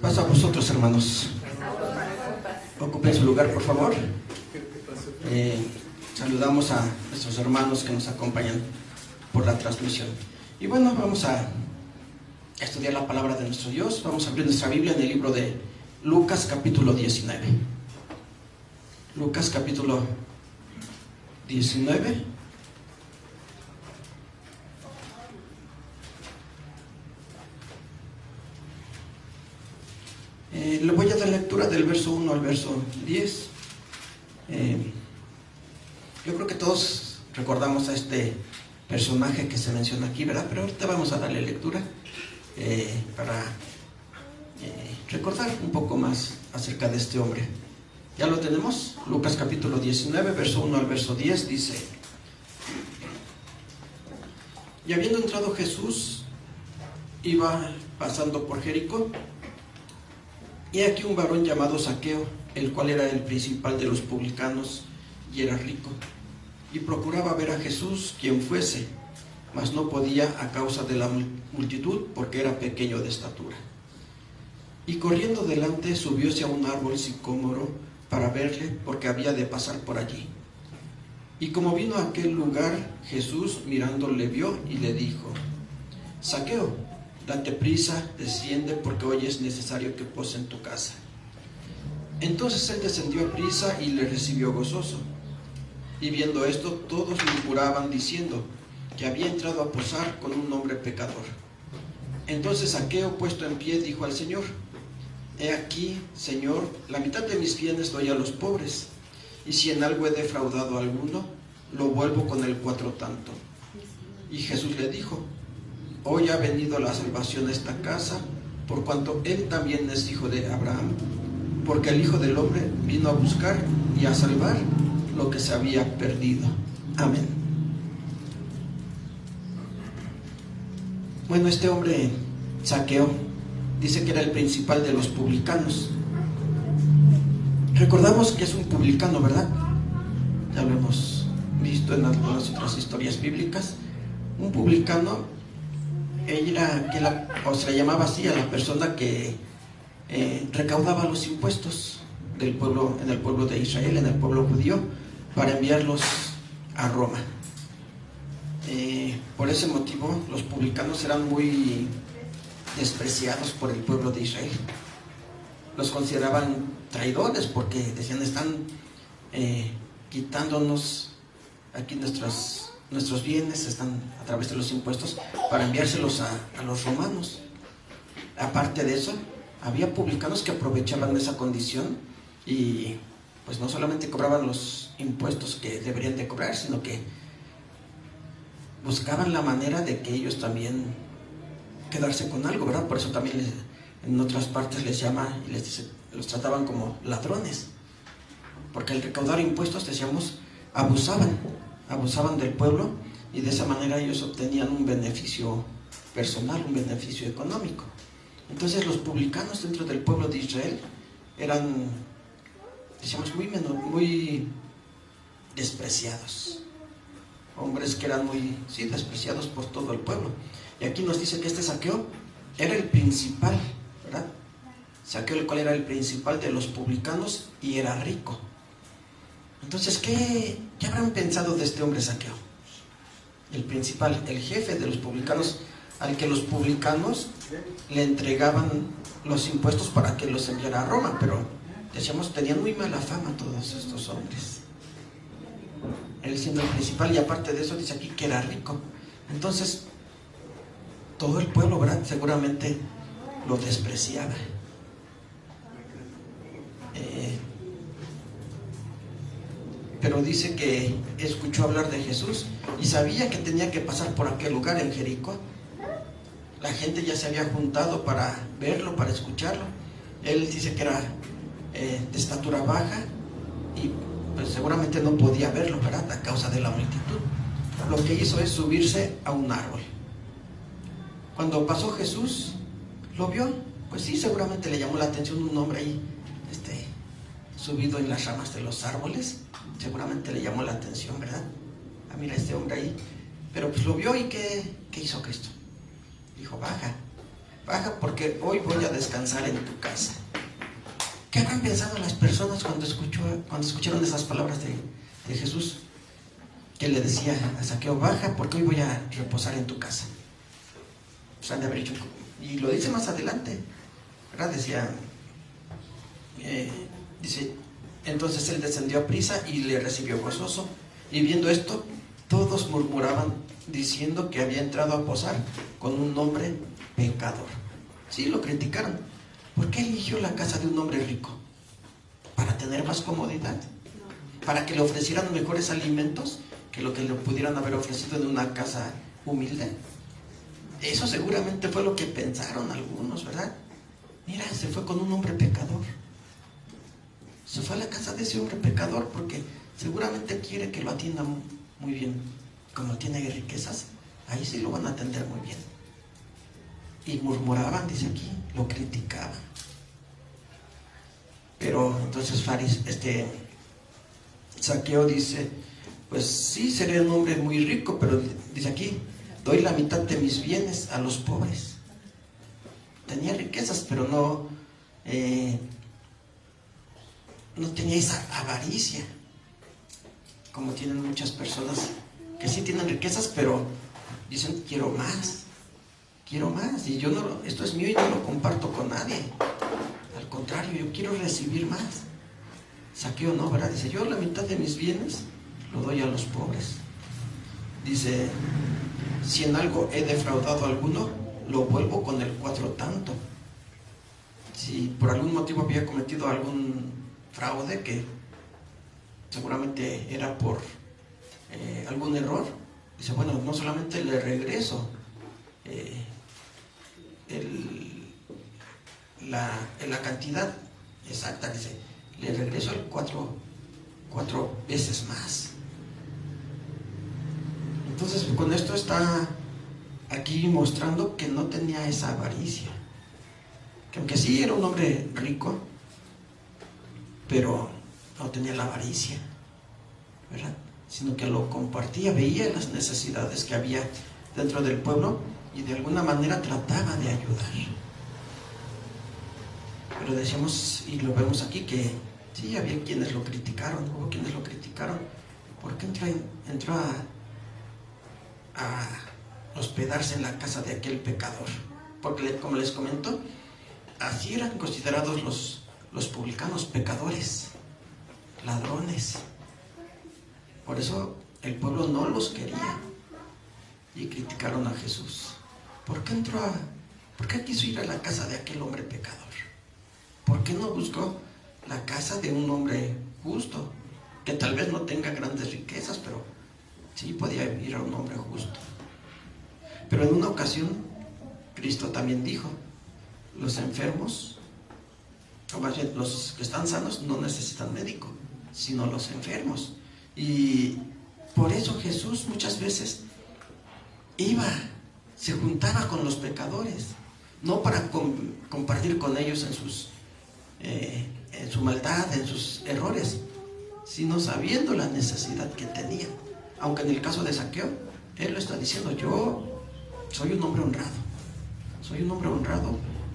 Paso a vosotros, hermanos. Ocupen su lugar, por favor. Saludamos a nuestros hermanos que nos acompañan por la transmisión. Y bueno, vamos a estudiar la palabra de nuestro Dios. Vamos a abrir nuestra Biblia en el libro de Lucas, capítulo 19. Lucas, capítulo 19. Le voy a dar lectura del verso 1 al verso 10. Yo creo que todos recordamos a este personaje que se menciona aquí, ¿verdad? Pero ahorita vamos a darle lectura para recordar un poco más acerca de este hombre. ¿Ya lo tenemos? Lucas capítulo 19, verso 1 al verso 10 dice: Y habiendo entrado Jesús, iba pasando por Jericó. Y aquí un varón llamado Zaqueo, el cual era el principal de los publicanos y era rico, y procuraba ver a Jesús quien fuese, mas no podía a causa de la multitud, porque era pequeño de estatura. Y corriendo delante subióse a un árbol sicómoro para verle, porque había de pasar por allí. Y como vino a aquel lugar, Jesús mirando le vio y le dijo: Zaqueo, date prisa, desciende, porque hoy es necesario que pose en tu casa. Entonces él descendió a prisa y le recibió gozoso. Y viendo esto, todos murmuraban diciendo que había entrado a posar con un hombre pecador. Entonces Zaqueo, puesto en pie, dijo al Señor: He aquí, Señor, la mitad de mis bienes doy a los pobres, y si en algo he defraudado a alguno, lo vuelvo con el cuatro tanto. Y Jesús le dijo: Hoy ha venido la salvación a esta casa, por cuanto él también es hijo de Abraham, porque el Hijo del Hombre vino a buscar y a salvar lo que se había perdido. Amén. Bueno, este hombre Zaqueo dice que era el principal de los publicanos. Recordamos que es un publicano, ¿verdad? Ya lo hemos visto en algunas otras historias bíblicas. Un publicano se le llamaba así a la persona que recaudaba los impuestos del pueblo, en el pueblo de Israel, en el pueblo judío, para enviarlos a Roma. Por ese motivo los publicanos eran muy despreciados por el pueblo de Israel. Los consideraban traidores porque decían: están quitándonos aquí nuestros bienes, están a través de los impuestos para enviárselos a los romanos. Aparte de eso, había publicanos que aprovechaban esa condición y pues no solamente cobraban los impuestos que deberían de cobrar, sino que buscaban la manera de que ellos también quedarse con algo, ¿verdad? Por eso también en otras partes les llama y les dice, los trataban como ladrones, porque al recaudar impuestos, decíamos, abusaban del pueblo, y de esa manera ellos obtenían un beneficio personal, un beneficio económico. Entonces los publicanos dentro del pueblo de Israel eran, decíamos, muy despreciados, hombres que eran muy despreciados por todo el pueblo. Y aquí nos dice que este Zaqueo era el principal, ¿verdad? Zaqueo, el cual era el principal de los publicanos y era rico. Entonces, ¿qué habrán pensado de este hombre Zaqueo? El principal, el jefe de los publicanos, al que los publicanos le entregaban los impuestos para que los enviara a Roma, pero decíamos, tenían muy mala fama todos estos hombres. Él siendo el principal, y aparte de eso dice aquí que era rico. Entonces, todo el pueblo, ¿verdad?, seguramente lo despreciaba. Pero dice que escuchó hablar de Jesús y sabía que tenía que pasar por aquel lugar en Jericó. La gente ya se había juntado para verlo, para escucharlo. Él dice que era de estatura baja y pues seguramente no podía verlo, ¿verdad?, a causa de la multitud. Lo que hizo es subirse a un árbol. Cuando pasó Jesús, lo vio, pues sí, seguramente le llamó la atención un hombre ahí, subido en las ramas de los árboles. Seguramente le llamó la atención, ¿verdad? Ah, mira este hombre ahí. Pero pues lo vio, y ¿qué hizo Cristo? Dijo: baja. baja porque hoy voy a descansar en tu casa. ¿Qué habrán pensado las personas cuando escucharon esas palabras de Jesús? Que le decía a Zaqueo, baja porque hoy voy a reposar en tu casa. Pues han de haber dicho, y lo dice más adelante, ¿verdad? Dice, entonces él descendió a prisa y le recibió gozoso. Y viendo esto, todos murmuraban, diciendo que había entrado a posar con un hombre pecador. Sí, lo criticaron. ¿Por qué eligió la casa de un hombre rico? ¿Para tener más comodidad? ¿Para que le ofrecieran mejores alimentos que lo que le pudieran haber ofrecido en una casa humilde? Eso seguramente fue lo que pensaron algunos, ¿verdad? Mira, se fue con un hombre pecador. Se fue a la casa de ese hombre pecador porque seguramente quiere que lo atiendan muy bien. Como tiene riquezas, ahí sí lo van a atender muy bien. Y murmuraban, dice aquí, lo criticaban. Pero entonces Zaqueo dice, pues sí, seré un hombre muy rico, pero dice aquí, doy la mitad de mis bienes a los pobres. Tenía riquezas, pero no tenía esa avaricia, como tienen muchas personas que sí tienen riquezas, pero dicen, quiero más, y yo no, esto es mío y no lo comparto con nadie. Al contrario, yo quiero recibir más. Zaqueo no, ¿verdad? Dice, yo la mitad de mis bienes lo doy a los pobres. Dice, si en algo he defraudado a alguno, lo vuelvo con el 4 tanto. Si por algún motivo había cometido algún fraude, que seguramente era por algún error, dice, bueno, no solamente le regreso la cantidad exacta, dice, le regreso el 4 veces más. Entonces, con esto está aquí mostrando que no tenía esa avaricia, que aunque sí era un hombre rico, pero no tenía la avaricia, ¿verdad? Sino que lo compartía, veía las necesidades que había dentro del pueblo y de alguna manera trataba de ayudar. Pero decíamos, y lo vemos aquí, que sí, había quienes lo criticaron, hubo quienes lo criticaron. ¿Por qué entró a hospedarse en la casa de aquel pecador? Porque, como les comento, así eran considerados los publicanos, pecadores, ladrones. Por eso el pueblo no los quería y criticaron a Jesús. ¿Por qué quiso ir a la casa de aquel hombre pecador? ¿Por qué no buscó la casa de un hombre justo, que tal vez no tenga grandes riquezas, pero sí podía ir a un hombre justo? Pero en una ocasión, Cristo también dijo, los enfermos, o más bien los que están sanos, no necesitan médico, sino los enfermos. Y por eso Jesús muchas veces se juntaba con los pecadores, no para compartir con ellos en su maldad, en sus errores, sino sabiendo la necesidad que tenían. Aunque en el caso de Zaqueo, él lo está diciendo, yo soy un hombre honrado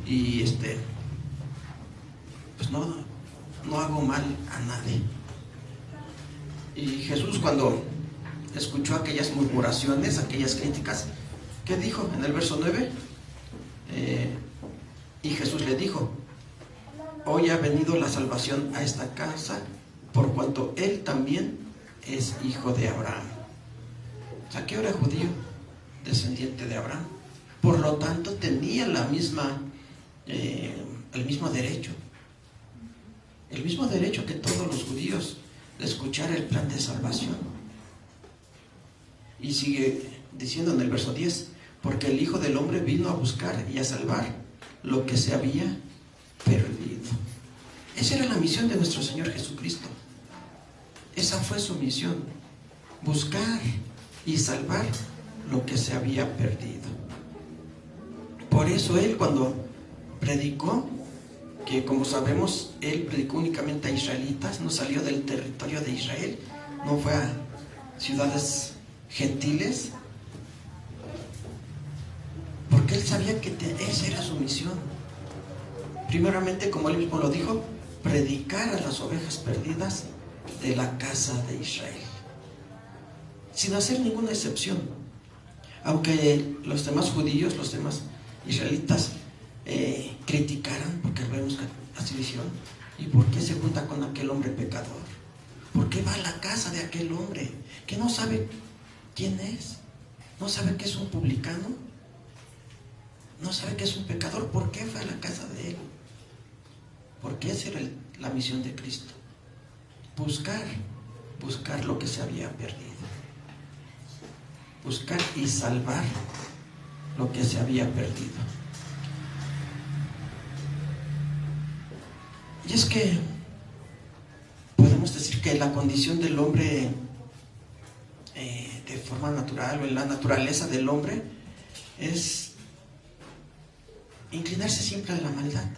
y pues no hago mal a nadie. Y Jesús, cuando escuchó aquellas murmuraciones, aquellas críticas, ¿qué dijo en el verso 9? Y Jesús le dijo, hoy ha venido la salvación a esta casa, por cuanto él también es hijo de Abraham. Zaqueo era judío, descendiente de Abraham, por lo tanto tenía el mismo derecho que todos los judíos de escuchar el plan de salvación. Y sigue diciendo en el verso 10, porque el Hijo del Hombre vino a buscar y a salvar lo que se había perdido. Esa era la misión de nuestro Señor Jesucristo. Esa fue su misión, buscar y salvar lo que se había perdido. Por eso Él, cuando predicó, que como sabemos, Él predicó únicamente a israelitas, no salió del territorio de Israel, no fue a ciudades gentiles, porque él sabía que esa era su misión. Primeramente, como él mismo lo dijo, predicar a las ovejas perdidas de la casa de Israel, sin hacer ninguna excepción. Aunque los demás judíos, los demás israelitas criticaran, porque vemos que así dijeron, ¿y por qué se junta con aquel hombre pecador? ¿Por qué va a la casa de aquel hombre que no sabe quién es? ¿No sabe que es un publicano? ¿No sabe que es un pecador? ¿Por qué fue a la casa de él? Porque esa era la misión de Cristo. Buscar lo que se había perdido. Buscar y salvar lo que se había perdido. Y es que podemos decir que la condición del hombre de forma natural, o en la naturaleza del hombre, es inclinarse siempre a la maldad.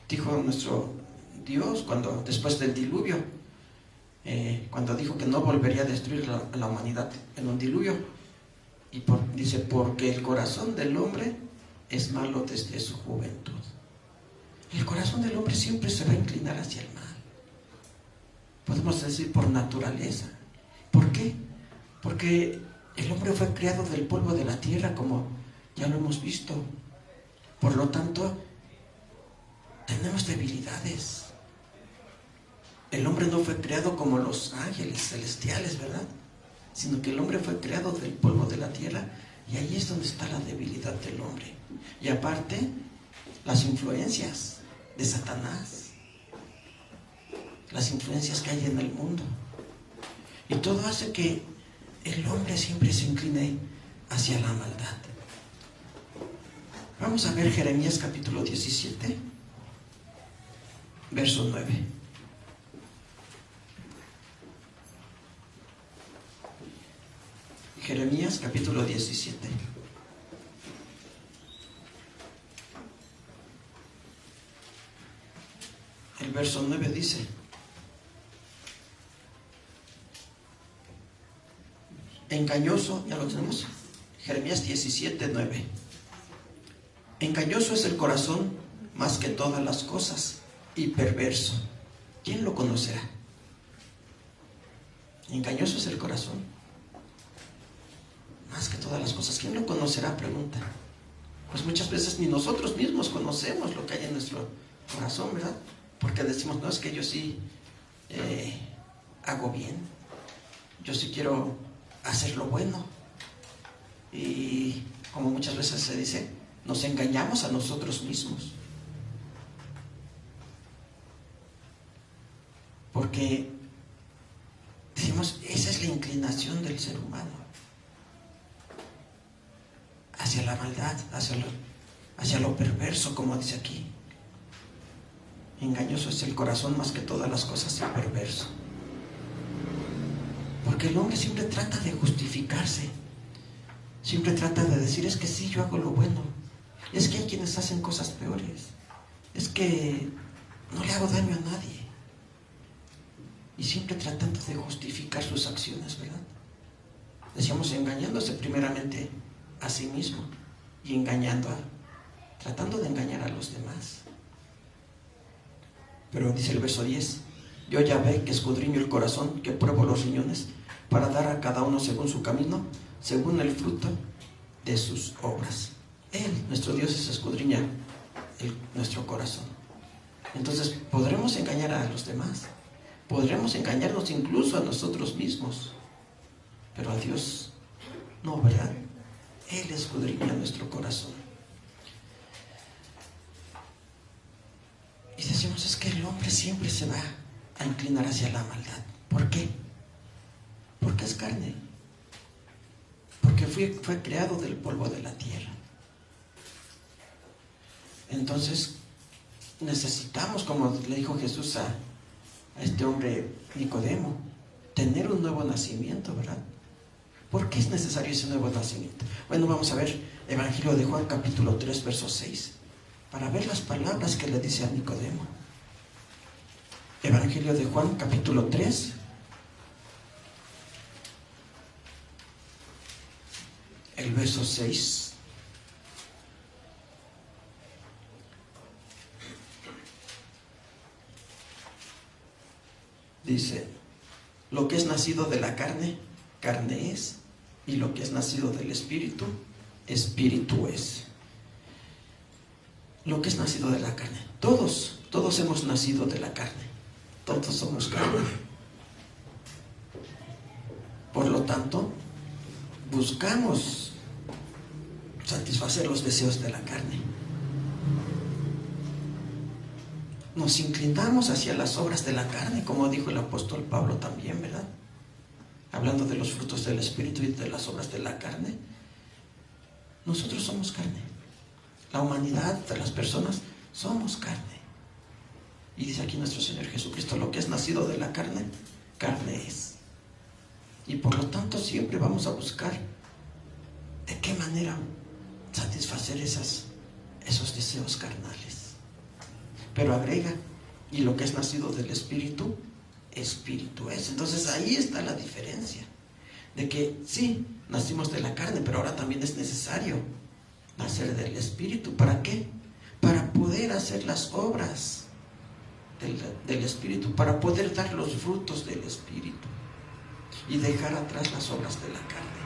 Dijo nuestro Dios cuando después del diluvio, cuando dijo que no volvería a destruir a la humanidad en un diluvio, y dice, porque el corazón del hombre es malo desde su juventud. El corazón del hombre siempre se va a inclinar hacia el mal. Podemos decir por naturaleza. ¿Por qué? Porque el hombre fue creado del polvo de la tierra, como ya lo hemos visto. Por lo tanto, tenemos debilidades. El hombre no fue creado como los ángeles celestiales, ¿verdad? Sino que el hombre fue creado del polvo de la tierra, y ahí es donde está la debilidad del hombre. Y aparte, las influencias de Satanás, las influencias que hay en el mundo, y todo hace que el hombre siempre se incline hacia la maldad. Vamos a ver Jeremías capítulo 17, verso 9. Jeremías capítulo 17. El verso 9 dice: engañoso, ya lo tenemos, Jeremías 17, 9. Engañoso es el corazón más que todas las cosas, y perverso. ¿Quién lo conocerá? Engañoso es el corazón más que todas las cosas. ¿Quién lo conocerá? Pregunta. Pues muchas veces ni nosotros mismos conocemos lo que hay en nuestro corazón, ¿verdad? Porque decimos, no, es que yo sí hago bien, yo sí quiero hacer lo bueno. Y como muchas veces se dice, nos engañamos a nosotros mismos. Porque decimos, esa es la inclinación del ser humano, hacia la maldad, hacia lo perverso, como dice aquí. Engañoso es el corazón más que todas las cosas, y perverso. Porque el hombre siempre trata de justificarse, siempre trata de decir, es que sí, yo hago lo bueno, es que hay quienes hacen cosas peores, es que no le hago daño a nadie. Y siempre tratando de justificar sus acciones, ¿verdad? Decíamos, engañándose primeramente a sí mismo y tratando de engañar a los demás. Pero dice el verso 10: yo ya ve que escudriño el corazón, que pruebo los riñones, para dar a cada uno según su camino, según el fruto de sus obras. Él, nuestro Dios, escudriña nuestro corazón. Entonces, podremos engañar a los demás, podremos engañarnos incluso a nosotros mismos, pero a Dios no, ¿verdad? Él escudriña nuestro corazón. Y decimos, es que el hombre siempre se va a inclinar hacia la maldad. ¿Por qué? Porque es carne. Porque fue creado del polvo de la tierra. Entonces, necesitamos, como le dijo Jesús a este hombre Nicodemo, tener un nuevo nacimiento, ¿verdad? ¿Por qué es necesario ese nuevo nacimiento? Bueno, vamos a ver Evangelio de Juan capítulo 3, verso 6, para ver las palabras que le dice a Nicodemo. Evangelio de Juan capítulo 3, el verso 6. Dice, lo que es nacido de la carne, carne es, y lo que es nacido del Espíritu, Espíritu es. Lo que es nacido de la carne, todos hemos nacido de la carne, todos somos carne. Por lo tanto, buscamos satisfacer los deseos de la carne. Nos inclinamos hacia las obras de la carne, como dijo el apóstol Pablo también, ¿verdad? Hablando de los frutos del Espíritu y de las obras de la carne. Nosotros somos carne. La humanidad de las personas somos carne. Y dice aquí nuestro Señor Jesucristo, lo que es nacido de la carne, carne es. Y por lo tanto siempre vamos a buscar de qué manera satisfacer esos deseos carnales. Pero agrega, y lo que es nacido del Espíritu, Espíritu es. Entonces ahí está la diferencia, de que sí, nacimos de la carne, pero ahora también es necesario nacer del Espíritu. ¿Para qué? Para poder hacer las obras del Espíritu, para poder dar los frutos del Espíritu y dejar atrás las obras de la carne.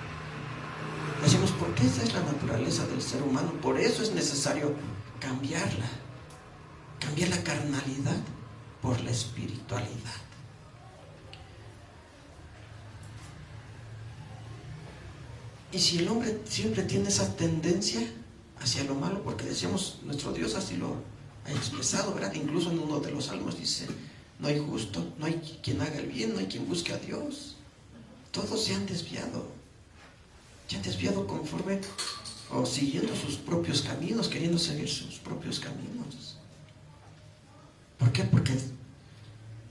Decimos, porque esa es la naturaleza del ser humano, por eso es necesario cambiarla, cambiar la carnalidad por la espiritualidad. Y si el hombre siempre tiene esa tendencia hacia lo malo, porque decíamos, nuestro Dios así lo ha expresado, ¿verdad? Incluso en uno de los salmos dice, no hay justo, no hay quien haga el bien, no hay quien busque a Dios. Todos se han desviado conforme o siguiendo sus propios caminos, queriendo seguir sus propios caminos. ¿Por qué? Porque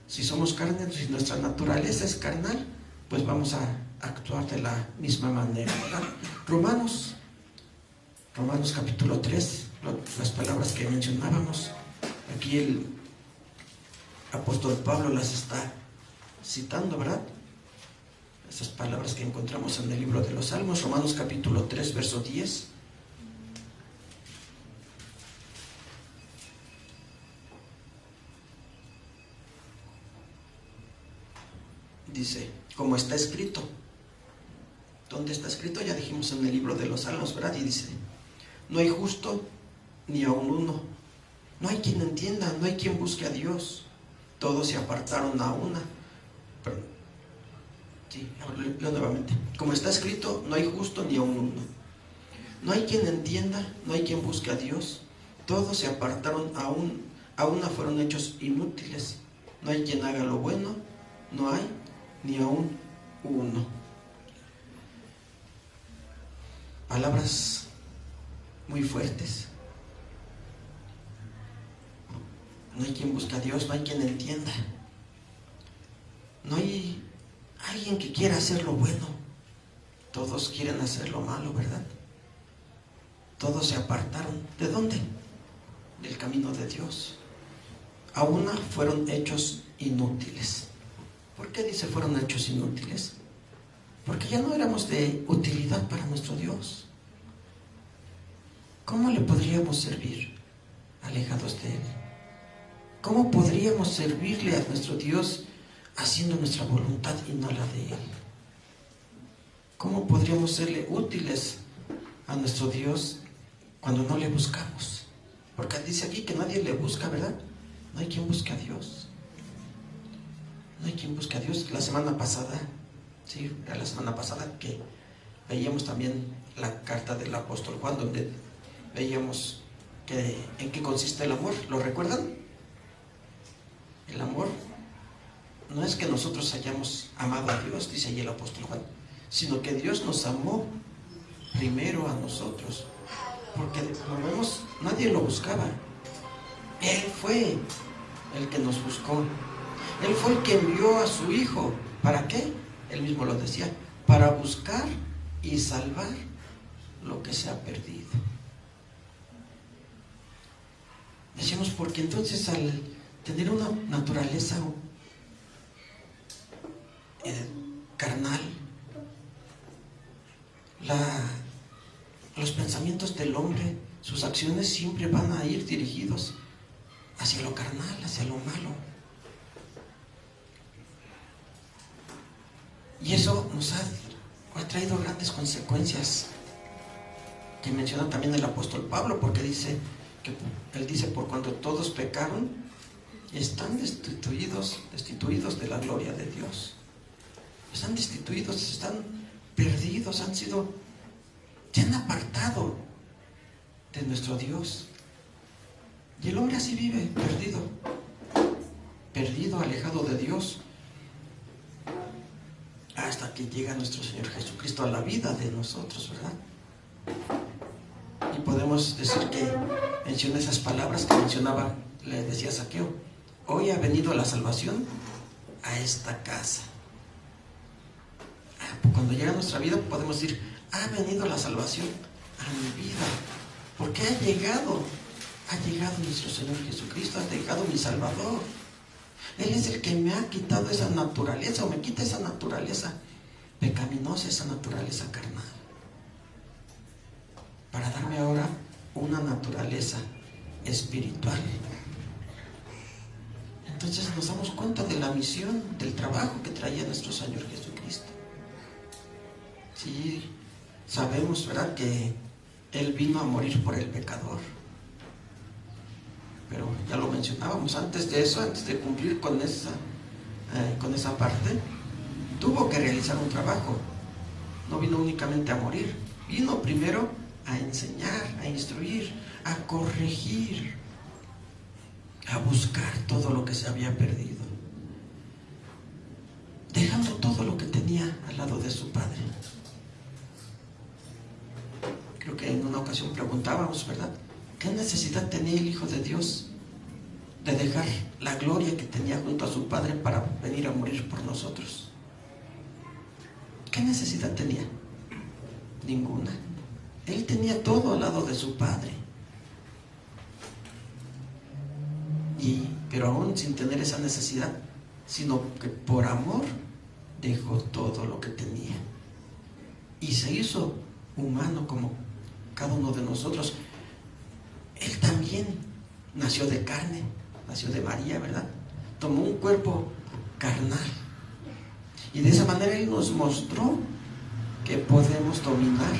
si somos carne, si nuestra naturaleza es carnal, pues vamos a actuar de la misma manera, ¿verdad? Romanos capítulo 3, las palabras que mencionábamos, aquí el apóstol Pablo las está citando, ¿verdad? Esas palabras que encontramos en el libro de los Salmos, Romanos capítulo 3, verso 10. Dice, como está escrito. ¿Dónde está escrito? Ya dijimos en el libro de los Salmos, ¿verdad? Y dice, no hay justo ni aun uno. No hay quien entienda, no hay quien busque a Dios. Todos se apartaron a una. Perdón. Sí, leo nuevamente. Como está escrito, no hay justo ni aun uno. No hay quien entienda, no hay quien busque a Dios. Todos se apartaron a una fueron hechos inútiles. No hay quien haga lo bueno, no hay ni aun uno. Palabras muy fuertes. No hay quien busque a Dios, no hay quien entienda. No hay alguien que quiera hacer lo bueno. Todos quieren hacer lo malo, ¿verdad? Todos se apartaron. ¿De dónde? Del camino de Dios. A una fueron hechos inútiles. ¿Por qué dice fueron hechos inútiles? Porque ya no éramos de utilidad para nuestro Dios. ¿Cómo le podríamos servir alejados de Él? ¿Cómo podríamos servirle a nuestro Dios haciendo nuestra voluntad y no la de Él? ¿Cómo podríamos serle útiles a nuestro Dios cuando no le buscamos? Porque dice aquí que nadie le busca, ¿verdad? No hay quien busque a Dios. No hay quien busque a Dios. La semana pasada que veíamos también la carta del apóstol Juan, donde veíamos en qué consiste el amor. ¿Lo recuerdan? El amor no es que nosotros hayamos amado a Dios, dice ahí el apóstol Juan, sino que Dios nos amó primero a nosotros. Porque como vemos, nadie lo buscaba. Él fue el que nos buscó. Él fue el que envió a su Hijo. ¿Para qué? Él mismo lo decía, para buscar y salvar lo que se ha perdido. Decimos, porque entonces al tener una naturaleza carnal, los pensamientos del hombre, sus acciones siempre van a ir dirigidos hacia lo carnal, hacia lo malo. Y eso nos ha traído grandes consecuencias, que menciona también el apóstol Pablo, porque él dice, por cuanto todos pecaron, están destituidos de la gloria de Dios. Están destituidos, están perdidos, se han apartado de nuestro Dios. Y el hombre así vive, perdido, alejado de Dios, hasta que llega nuestro Señor Jesucristo a la vida de nosotros, ¿verdad? Y podemos decir que menciona esas palabras que le decía Zaqueo: hoy ha venido la salvación a esta casa. Cuando llega a nuestra vida podemos decir: ha venido la salvación a mi vida, porque ha llegado nuestro Señor Jesucristo, ha llegado mi Salvador. Él es el que me ha quitado esa naturaleza, o me quita esa naturaleza pecaminosa, esa naturaleza carnal, para darme ahora una naturaleza espiritual. Entonces nos damos cuenta de la misión, del trabajo que traía nuestro Señor Jesucristo. Sí, sabemos, ¿verdad?, que Él vino a morir por el pecador. Pero ya lo mencionábamos, antes de eso, antes de cumplir con esa parte, tuvo que realizar un trabajo. No vino únicamente a morir, vino primero a enseñar, a instruir, a corregir, a buscar todo lo que se había perdido, dejando todo lo que tenía al lado de su Padre. Creo que en una ocasión preguntábamos, ¿verdad?, ¿qué necesidad tenía el Hijo de Dios de dejar la gloria que tenía junto a su Padre para venir a morir por nosotros? ¿Qué necesidad tenía? Ninguna. Él tenía todo al lado de su Padre. Pero aún sin tener esa necesidad, sino que por amor dejó todo lo que tenía y se hizo humano como cada uno de nosotros. Él también nació de carne, nació de María, ¿verdad? Tomó un cuerpo carnal, y de esa manera Él nos mostró que podemos dominar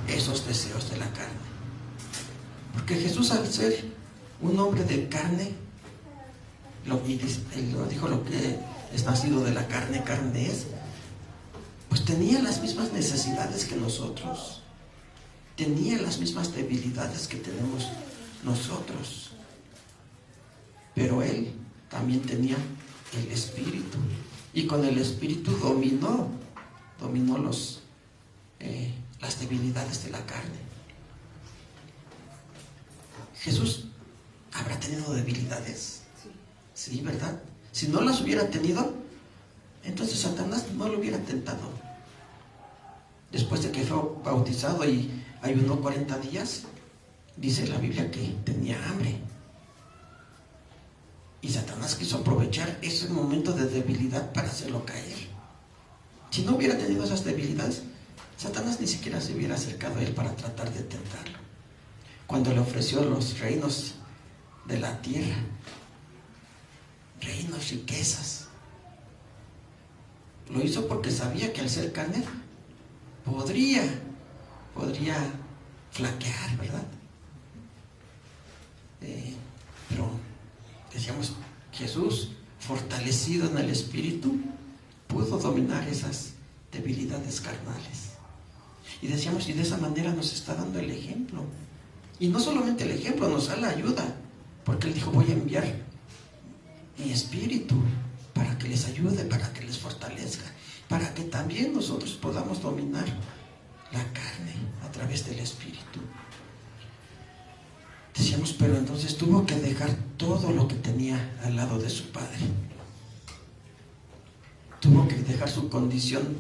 esos deseos de la carne. Porque Jesús, al ser un hombre de carne, Él lo dijo: lo que es nacido de la carne, carne es. Pues tenía las mismas necesidades que nosotros, tenía las mismas debilidades que tenemos nosotros, pero Él también tenía el Espíritu, y con el Espíritu dominó las debilidades de la carne. Jesús habrá tenido debilidades, sí, ¿verdad? Si no las hubiera tenido, entonces Satanás no lo hubiera tentado. Después de que fue bautizado y ayunó 40 días, dice la Biblia que tenía hambre. Y Satanás quiso aprovechar ese momento de debilidad para hacerlo caer. Si no hubiera tenido esas debilidades, Satanás ni siquiera se hubiera acercado a él para tratar de tentarlo. Cuando le ofreció los reinos de la tierra, reinos, riquezas, lo hizo porque sabía que al ser carne podría flaquear, ¿verdad? Pero decíamos, Jesús, fortalecido en el Espíritu, pudo dominar esas debilidades carnales. Y decíamos, y de esa manera nos está dando el ejemplo. Y no solamente el ejemplo, nos da la ayuda, porque Él dijo: voy a enviar mi Espíritu para que les ayude, para que les fortalezca, para que también nosotros podamos dominar la carne a través del Espíritu. Decíamos, pero entonces tuvo que dejar todo lo que tenía al lado de su Padre. Tuvo que dejar su condición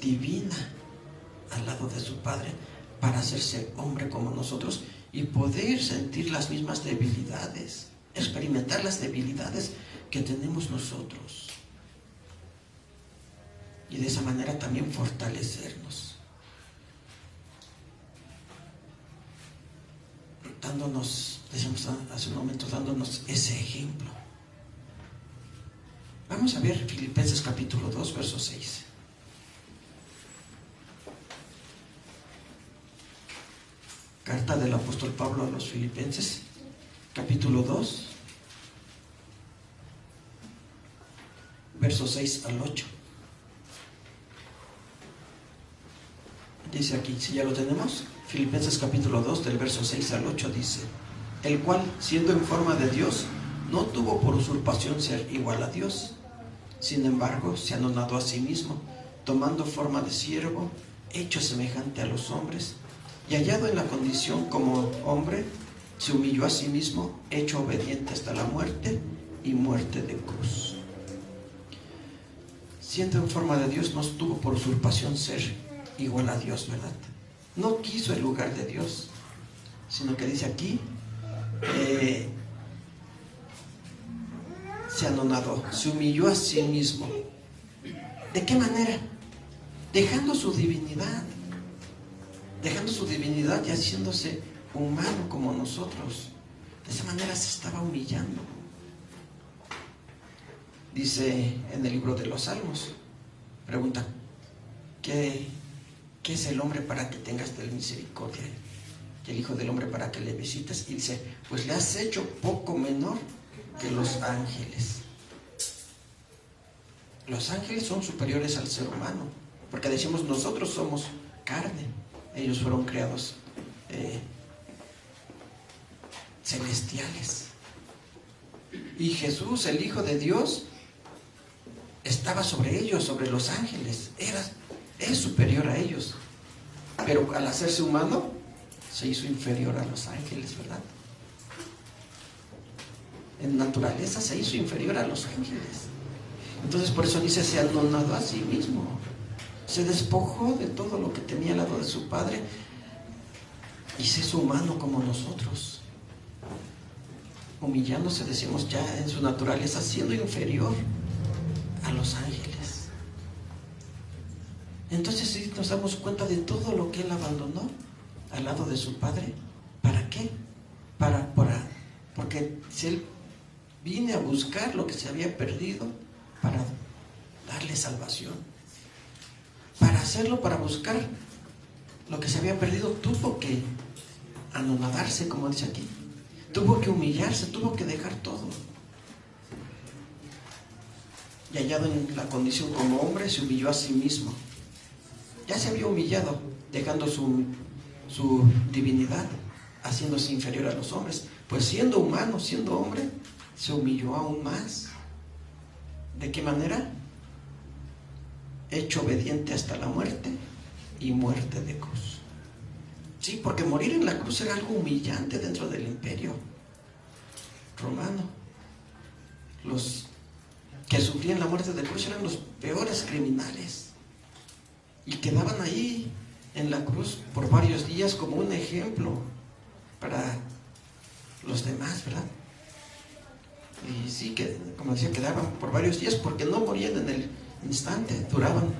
divina al lado de su Padre para hacerse hombre como nosotros y poder sentir las mismas debilidades, experimentar las debilidades que tenemos nosotros, y de esa manera también fortalecernos, dándonos, decíamos hace un momento, dándonos ese ejemplo. Vamos a ver Filipenses capítulo 2, verso 6. Carta del apóstol Pablo a los Filipenses, capítulo 2, versos 6 al 8. Dice aquí, si ya lo tenemos, Filipenses capítulo 2, del verso 6 al 8, dice: el cual, siendo en forma de Dios, no tuvo por usurpación ser igual a Dios. Sin embargo, se anonadó a sí mismo, tomando forma de siervo, hecho semejante a los hombres, y hallado en la condición como hombre, se humilló a sí mismo, hecho obediente hasta la muerte y muerte de cruz. Siendo en forma de Dios, no tuvo por usurpación ser igual a Dios, ¿verdad? No quiso el lugar de Dios, sino que dice aquí, se anonadó, se humilló a sí mismo. ¿De qué manera? Dejando su divinidad y haciéndose humano como nosotros. De esa manera se estaba humillando. Dice en el libro de los Salmos, pregunta, ¿qué es el hombre para que tengas de él misericordia? Y el Hijo del Hombre para que le visites. Y dice, pues le has hecho poco menor que los ángeles. Los ángeles son superiores al ser humano, porque decimos nosotros somos carne, ellos fueron creados celestiales. Y Jesús, el Hijo de Dios, estaba sobre ellos, sobre los ángeles, es superior a ellos, pero al hacerse humano se hizo inferior a los ángeles, ¿verdad? En naturaleza se hizo inferior a los ángeles. Entonces por eso dice, se anonadó a sí mismo, se despojó de todo lo que tenía al lado de su Padre y se hizo humano como nosotros, humillándose, decimos ya en su naturaleza, siendo inferior a los ángeles. Entonces sí nos damos cuenta de todo lo que él abandonó al lado de su Padre. ¿Para qué? Porque si él vine a buscar lo que se había perdido para darle salvación. Para hacerlo, para buscar lo que se había perdido, tuvo que anonadarse, como dice aquí. Tuvo que humillarse, tuvo que dejar todo. Y hallado en la condición como hombre, se humilló a sí mismo. Ya se había humillado, dejando su divinidad, haciéndose inferior a los hombres. Pues siendo humano, siendo hombre, se humilló aún más. ¿De qué manera? Hecho obediente hasta la muerte y muerte de cruz. Sí, porque morir en la cruz era algo humillante dentro del imperio romano. Los que sufrían la muerte de cruz eran los peores criminales y quedaban ahí en la cruz por varios días como un ejemplo para los demás, ¿verdad? Y sí, que como decía, quedaban por varios días porque no morían en el instante, duraban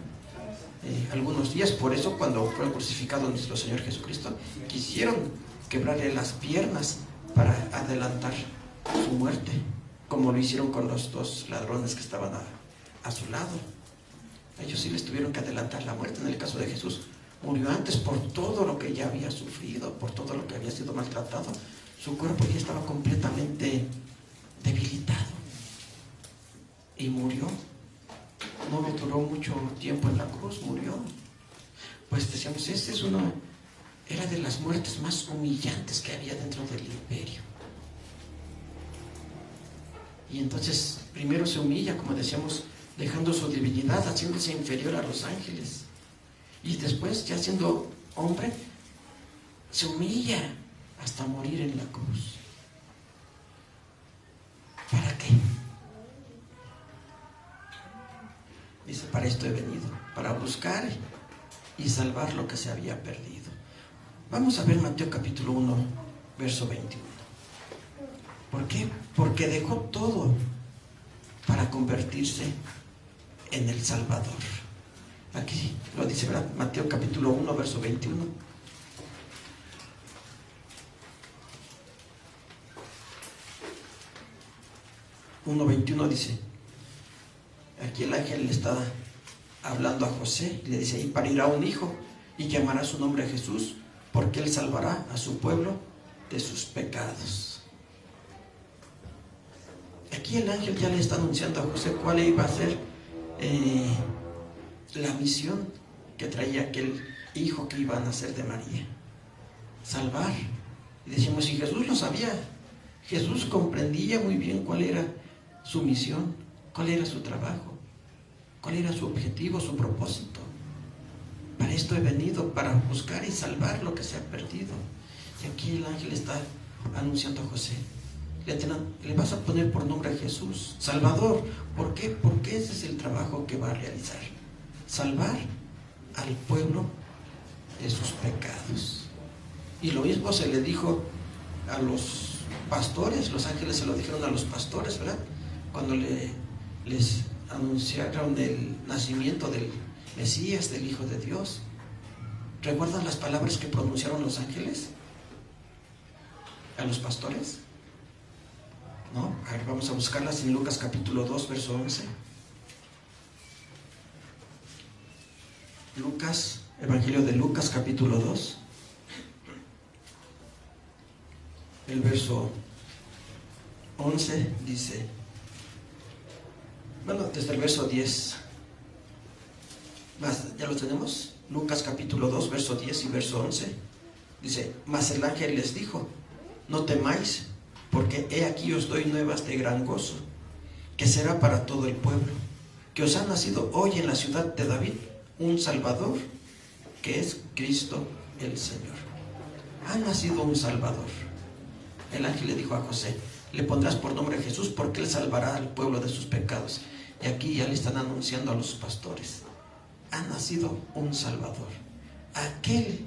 algunos días. Por eso cuando fue crucificado nuestro Señor Jesucristo, quisieron quebrarle las piernas para adelantar su muerte, como lo hicieron con los dos ladrones que estaban a su lado. Ellos sí les tuvieron que adelantar la muerte. En el caso de Jesús, murió antes por todo lo que ya había sufrido, por todo lo que había sido maltratado. Su cuerpo ya estaba completamente debilitado y murió. No duró mucho tiempo en la cruz, murió. Pues decíamos, era de las muertes más humillantes que había dentro del imperio. Y entonces primero se humilla, como decíamos, dejando su divinidad, haciéndose inferior a los ángeles. Y después, ya siendo hombre, se humilla hasta morir en la cruz. ¿Para qué? Dice, para esto he venido, para buscar y salvar lo que se había perdido. Vamos a ver Mateo capítulo 1, verso 21. ¿Por qué? Porque dejó todo para convertirse en el Salvador. Aquí lo dice, ¿verdad? Mateo capítulo 1, verso 21. Uno 21 dice, aquí el ángel le está hablando a José y le dice, y parirá un hijo y llamará su nombre Jesús, porque Él salvará a su pueblo de sus pecados. Aquí el ángel ya le está anunciando a José cuál iba a ser la misión que traía aquel hijo que iba a nacer de María: salvar. Y decimos, si Jesús lo sabía, Jesús comprendía muy bien cuál era su misión, cuál era su trabajo, cuál era su objetivo, su propósito. Para esto he venido, para buscar y salvar lo que se ha perdido. Y aquí el ángel está anunciando a José: le vas a poner por nombre a Jesús, Salvador. ¿Por qué? Porque ese es el trabajo que va a realizar: salvar al pueblo de sus pecados. Y lo mismo se le dijo a los pastores, los ángeles se lo dijeron a los pastores, ¿verdad? Cuando les anunciaron el nacimiento del Mesías, del Hijo de Dios. ¿Recuerdan las palabras que pronunciaron los ángeles a los pastores? ¿No? A ver, vamos a buscarlas en Lucas capítulo 2, verso 11. Lucas, Evangelio de Lucas capítulo 2, el verso 11 dice, bueno, desde el verso 10, ¿ya lo tenemos? Lucas capítulo 2, verso 10 y verso 11, dice: mas el ángel les dijo: no temáis, porque he aquí os doy nuevas de gran gozo, que será para todo el pueblo, que os ha nacido hoy en la ciudad de David un Salvador, que es Cristo el Señor. Ha nacido un Salvador. El ángel le dijo a José: le pondrás por nombre Jesús, porque Él salvará al pueblo de sus pecados. Y aquí ya le están anunciando a los pastores: ha nacido un Salvador, aquel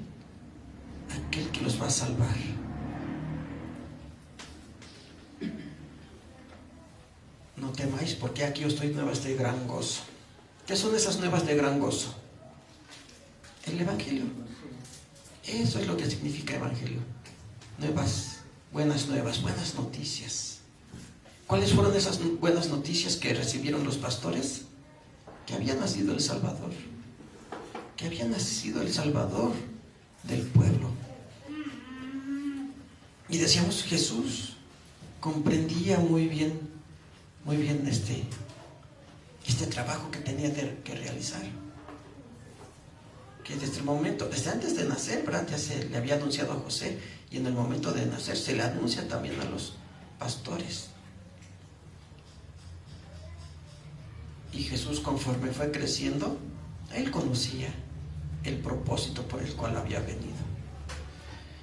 que los va a salvar. No temáis, porque aquí os doy nuevas de gran gozo. ¿Qué son esas nuevas de gran gozo? El Evangelio. Eso es lo que significa Evangelio. Buenas nuevas, buenas noticias. ¿Cuáles fueron esas buenas noticias que recibieron los pastores? Que había nacido el Salvador. Que había nacido el Salvador del pueblo. Y decíamos, Jesús comprendía muy bien este trabajo que tenía que realizar. Que desde antes de nacer, ¿verdad? Ya se le había anunciado a José, y en el momento de nacer se le anuncia también a los pastores. Y Jesús, conforme fue creciendo, Él conocía el propósito por el cual había venido.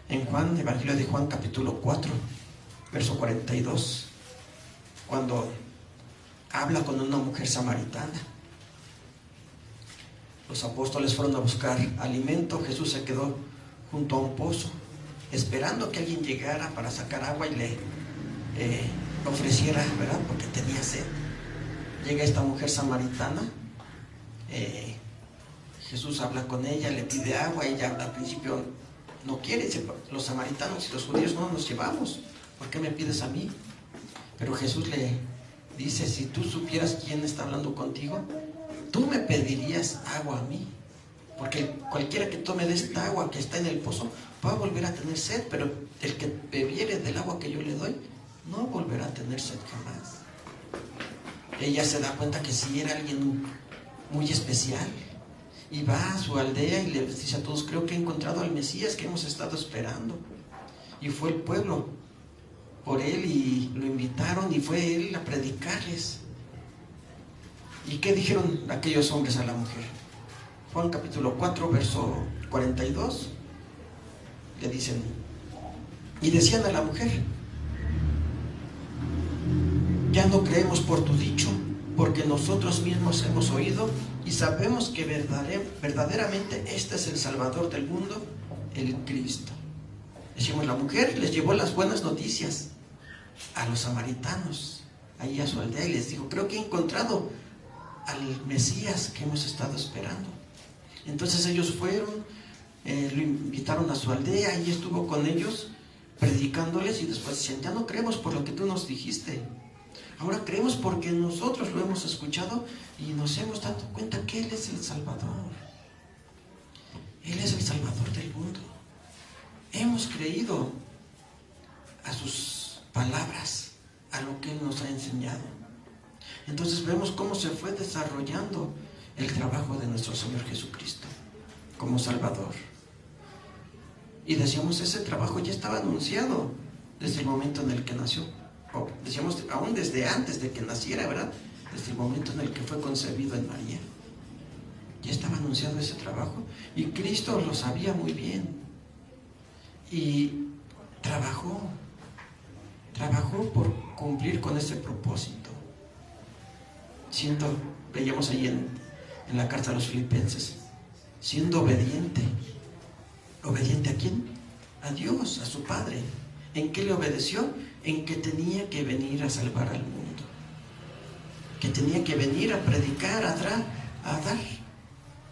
En Juan, Evangelio de Juan capítulo 4, verso 42, cuando habla con una mujer samaritana, los apóstoles fueron a buscar alimento. Jesús se quedó junto a un pozo, esperando que alguien llegara para sacar agua y le ofreciera, ¿verdad? Porque tenía sed. Llega esta mujer samaritana, Jesús habla con ella, le pide agua. Ella al principio no quiere, dice: los samaritanos y los judíos no nos llevamos, ¿por qué me pides a mí? Pero Jesús le dice: si tú supieras quién está hablando contigo, tú me pedirías agua a mí, porque cualquiera que tome de esta agua que está en el pozo va a volver a tener sed, pero el que bebiere del agua que yo le doy no volverá a tener sed jamás. Ella se da cuenta que sí era alguien muy especial, y va a su aldea y le dice a todos: creo que he encontrado al Mesías que hemos estado esperando. Y fue el pueblo por él y lo invitaron, y fue él a predicarles. ¿Y qué dijeron aquellos hombres a la mujer? Juan capítulo 4, verso 42, le dicen: y decían a la mujer: ya no creemos por tu dicho, porque nosotros mismos hemos oído y sabemos que verdaderamente este es el Salvador del mundo, el Cristo. Decimos, la mujer les llevó las buenas noticias a los samaritanos, ahí a su aldea, y les dijo: creo que he encontrado al Mesías que hemos estado esperando. Entonces ellos fueron, lo invitaron a su aldea, y estuvo con ellos predicándoles, y después decían: ya no creemos por lo que tú nos dijiste, ahora creemos porque nosotros lo hemos escuchado y nos hemos dado cuenta que Él es el Salvador. Él es el Salvador del mundo. hemos creído a sus palabras, a lo que Él nos ha enseñado. Entonces vemos cómo se fue desarrollando el trabajo de nuestro Señor Jesucristo como Salvador. Y decíamos, ese trabajo ya estaba anunciado desde el momento en el que nació, o decíamos, aún desde antes de que naciera, ¿verdad? Desde el momento en el que fue concebido en María. Ya estaba anunciado ese trabajo y Cristo lo sabía muy bien. Y trabajó por cumplir con ese propósito. Veíamos ahí en la carta a los Filipenses, siendo obediente. ¿Obediente a quién? A Dios, a su Padre. ¿En qué le obedeció? En que tenía que venir a salvar al mundo, que tenía que venir a predicar, a dar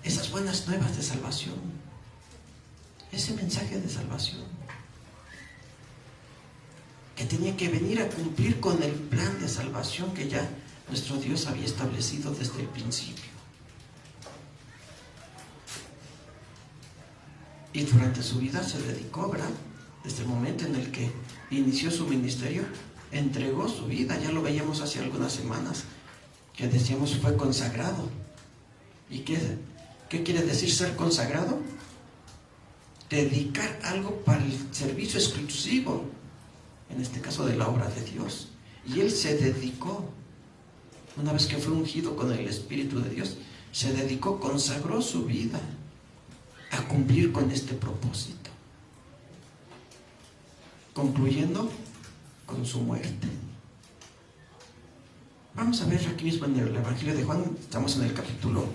esas buenas nuevas de salvación, ese mensaje de salvación, que tenía que venir a cumplir con el plan de salvación que ya nuestro Dios había establecido desde el principio. Y durante su vida se dedicó, ¿verdad? Desde el momento en el que inició su ministerio, entregó su vida. Ya lo veíamos hace algunas semanas, que decíamos fue consagrado. ¿Y qué quiere decir ser consagrado? Dedicar algo para el servicio exclusivo, en este caso de la obra de Dios. Y Él se dedicó, una vez que fue ungido con el Espíritu de Dios, se dedicó, consagró su vida a cumplir con este propósito, concluyendo con su muerte. Vamos a ver aquí mismo en el Evangelio de Juan, estamos en el capítulo,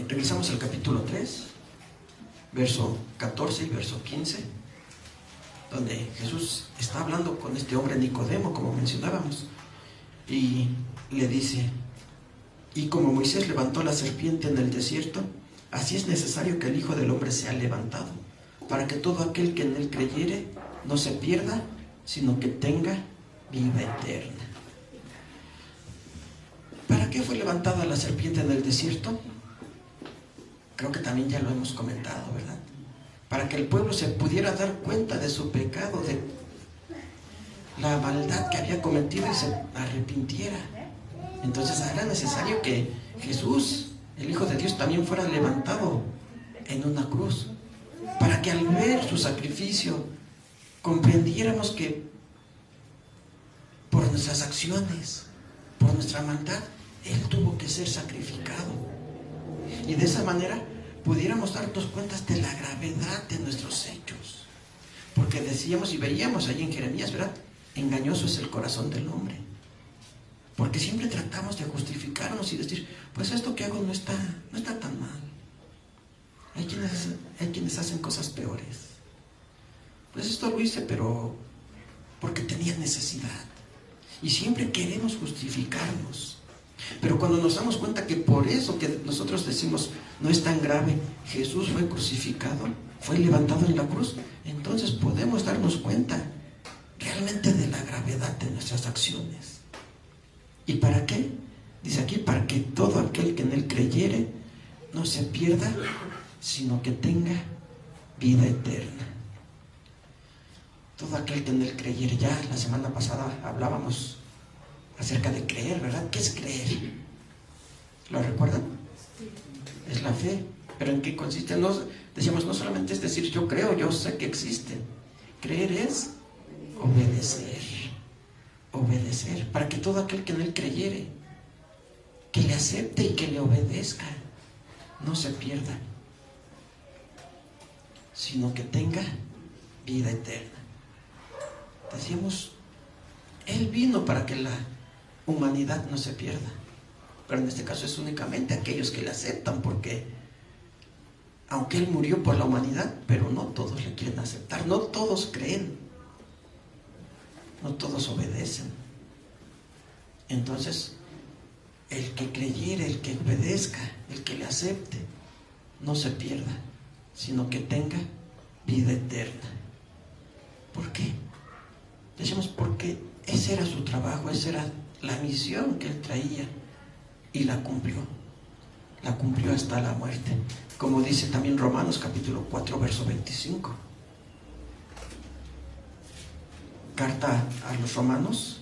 regresamos al capítulo 3, verso 14 y verso 15, donde Jesús está hablando con este hombre Nicodemo, como mencionábamos, y le dice: y como Moisés levantó la serpiente en el desierto, así es necesario que el Hijo del Hombre sea levantado, para que todo aquel que en él creyere no se pierda, sino que tenga vida eterna. ¿Para qué fue levantada la serpiente en el desierto? Creo que también ya lo hemos comentado, ¿verdad? Para que el pueblo se pudiera dar cuenta de su pecado, de la maldad que había cometido, y se arrepintiera. Entonces era necesario que Jesús, el Hijo de Dios, también fuera levantado en una cruz, para que al ver su sacrificio comprendiéramos que por nuestras acciones, por nuestra maldad, Él tuvo que ser sacrificado. Y de esa manera pudiéramos darnos cuenta de la gravedad de nuestros hechos. Porque decíamos y veíamos allí en Jeremías, ¿verdad? Engañoso es el corazón del hombre. Porque siempre tratamos de justificarnos y decir, pues esto que hago no está tan mal. Hay quienes hacen cosas peores. Pues esto lo hice, pero porque tenía necesidad. Y siempre queremos justificarnos. Pero cuando nos damos cuenta que por eso que nosotros decimos no es tan grave, Jesús fue crucificado, fue levantado en la cruz, entonces podemos darnos cuenta realmente de la gravedad de nuestras acciones. ¿Y para qué? Dice aquí, para que todo aquel que en Él creyere no se pierda, sino que tenga vida eterna. Todo aquel que en Él creyere. Ya la semana pasada hablábamos acerca de creer, ¿verdad? ¿Qué es creer? ¿Lo recuerdan? Es la fe. ¿Pero en qué consiste? Decíamos, no solamente es decir yo creo, yo sé que existe. Creer es obedecer. Obedecer, para que todo aquel que en Él creyere, que le acepte y que le obedezca, no se pierda, sino que tenga vida eterna. Decíamos, Él vino para que la humanidad no se pierda, pero en este caso es únicamente aquellos que le aceptan, porque aunque Él murió por la humanidad, pero no todos le quieren aceptar, no todos creen, no todos obedecen. Entonces, el que creyere, el que obedezca, el que le acepte, no se pierda, sino que tenga vida eterna. ¿Por qué? Decimos porque ese era su trabajo, esa era la misión que Él traía, y la cumplió hasta la muerte, como dice también Romanos capítulo 4 verso 25. Carta a los Romanos,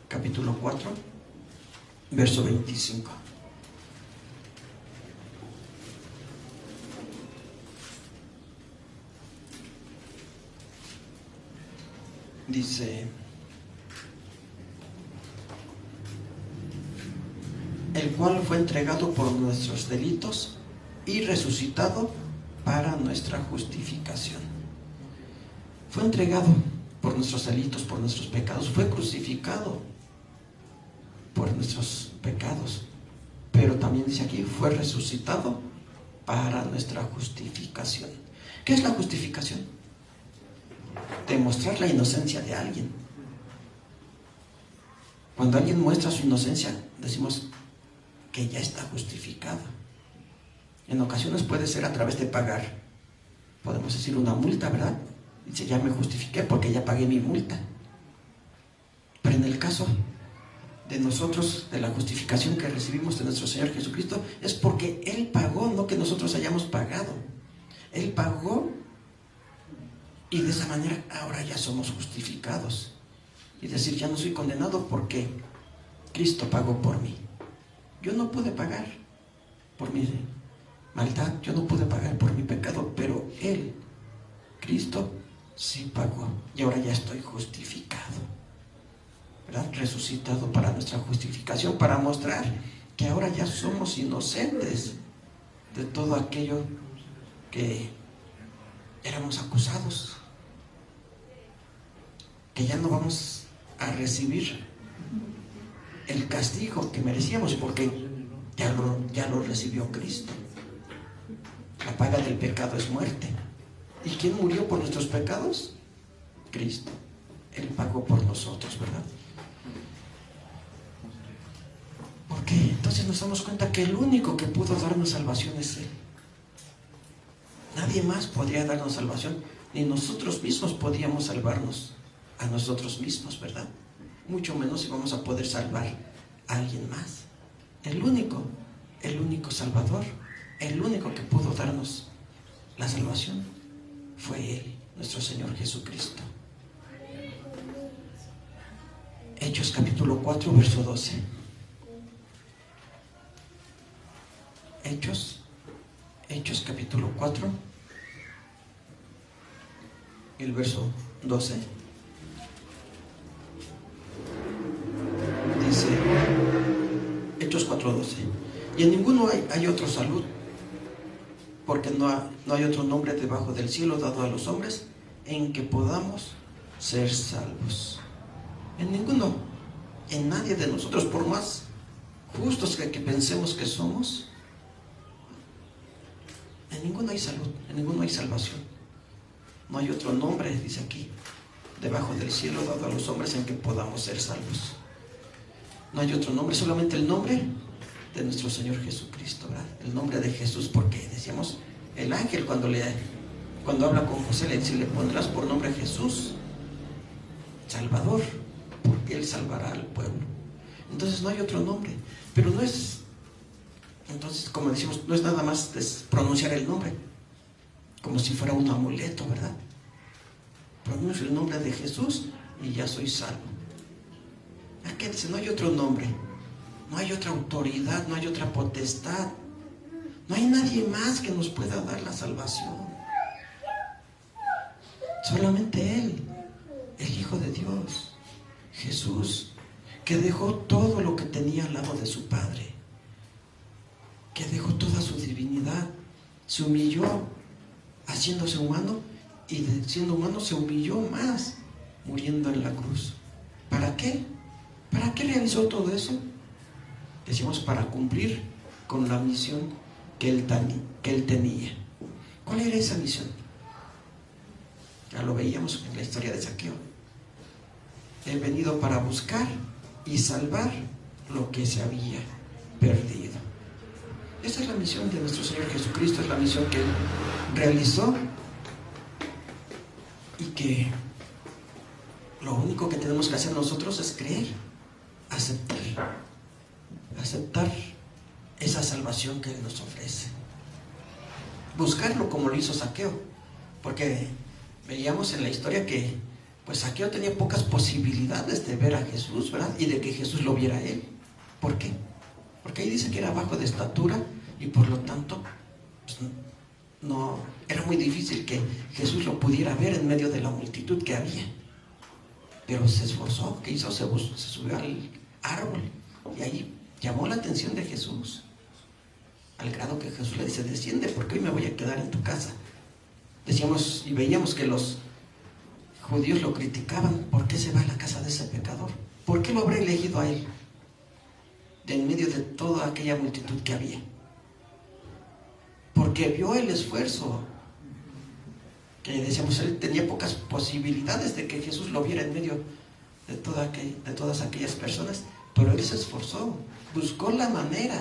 capítulo 4, verso 25. Dice: el cual fue entregado por nuestros delitos y resucitado para nuestra justificación. Fue entregado por nuestros delitos, por nuestros pecados, fue crucificado por nuestros pecados, pero también dice aquí, fue resucitado para nuestra justificación. ¿Qué es la justificación? Demostrar la inocencia de alguien. Cuando alguien muestra su inocencia, decimos que ya está justificado. En ocasiones puede ser a través de pagar, podemos decir una multa, ¿verdad? Dice, ya me justifiqué porque ya pagué mi multa. Pero en el caso de nosotros, de la justificación que recibimos de nuestro Señor Jesucristo, es porque Él pagó, no que nosotros hayamos pagado. Él pagó y de esa manera ahora ya somos justificados. Y decir, ya no soy condenado porque Cristo pagó por mí. Yo no pude pagar por mi maldad, yo no pude pagar por mi pecado, pero Él, Cristo, sí pagó. Y ahora ya estoy justificado, ¿verdad? Resucitado para nuestra justificación, para mostrar que ahora ya somos inocentes de todo aquello que éramos acusados, que ya no vamos a recibir el castigo que merecíamos porque ya lo recibió Cristo. La paga del pecado es muerte. ¿Y quién murió por nuestros pecados? Cristo. Él pagó por nosotros, ¿verdad? Porque entonces nos damos cuenta que el único que pudo darnos salvación es Él. Nadie más podría darnos salvación, ni nosotros mismos podíamos salvarnos a nosotros mismos, ¿verdad? Mucho menos íbamos a poder salvar a alguien más. El único Salvador, el único que pudo darnos la salvación fue Él, nuestro Señor Jesucristo. Hechos capítulo 4, verso 12. Hechos capítulo 4, el verso 12. Dice, Hechos 4:12, y en ninguno hay otra salud, porque no hay otro nombre debajo del cielo dado a los hombres en que podamos ser salvos. En ninguno, en nadie de nosotros, por más justos que pensemos que somos, en ninguno hay salud, en ninguno hay salvación. No hay otro nombre, dice aquí, debajo del cielo dado a los hombres en que podamos ser salvos. No hay otro nombre, solamente el nombre de nuestro Señor Jesucristo, ¿verdad? El nombre de Jesús, porque decíamos, el ángel cuando habla con José le pondrás por nombre Jesús, Salvador, porque Él salvará al pueblo. Entonces no hay otro nombre, pero no es, entonces como decimos, no es nada más pronunciar el nombre, como si fuera un amuleto, ¿verdad? Pronuncio el nombre de Jesús y ya soy salvo. Aquí dice, no hay otro nombre, no hay otra autoridad, no hay otra potestad, no hay nadie más que nos pueda dar la salvación. Solamente Él, el Hijo de Dios, Jesús, que dejó todo lo que tenía al lado de su Padre, que dejó toda su divinidad, se humilló haciéndose humano, y siendo humano se humilló más, muriendo en la cruz. ¿Para qué? ¿Para qué realizó todo eso? Decimos, para cumplir con la misión que él tenía. ¿Cuál era esa misión? Ya lo veíamos en la historia de Zaqueo. He venido para buscar y salvar lo que se había perdido. Esa es la misión de nuestro Señor Jesucristo, es la misión que Él realizó, y que lo único que tenemos que hacer nosotros es creer, aceptar esa salvación que Él nos ofrece, buscarlo como lo hizo Zaqueo, porque veíamos en la historia que pues Zaqueo tenía pocas posibilidades de ver a Jesús, ¿verdad? Y de que Jesús lo viera a él. ¿Por qué? Porque ahí dice que era bajo de estatura y por lo tanto, pues, no, era muy difícil que Jesús lo pudiera ver en medio de la multitud que había. Pero se esforzó, ¿qué hizo? Se subió al árbol y ahí llamó la atención de Jesús, al grado que Jesús le dice: desciende, porque hoy me voy a quedar en tu casa. Decíamos y veíamos que los judíos lo criticaban: ¿por qué se va a la casa de ese pecador? ¿Por qué lo habrá elegido a él de en medio de toda aquella multitud que había? Porque vio el esfuerzo, que decíamos, él tenía pocas posibilidades de que Jesús lo viera en medio de todas aquellas personas, pero él se esforzó, buscó la manera,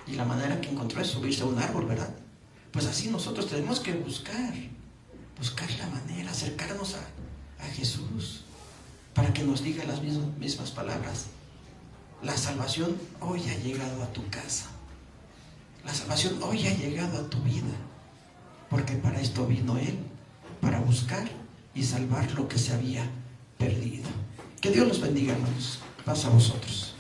y la manera que encontró es subirse a un árbol, ¿verdad? Pues así nosotros tenemos que buscar la manera, acercarnos a Jesús, para que nos diga las mismas palabras: la salvación hoy ha llegado a tu casa, la salvación hoy ha llegado a tu vida, porque para esto vino Él, para buscar y salvar lo que se había perdido. Que Dios los bendiga, hermanos. Paz a vosotros.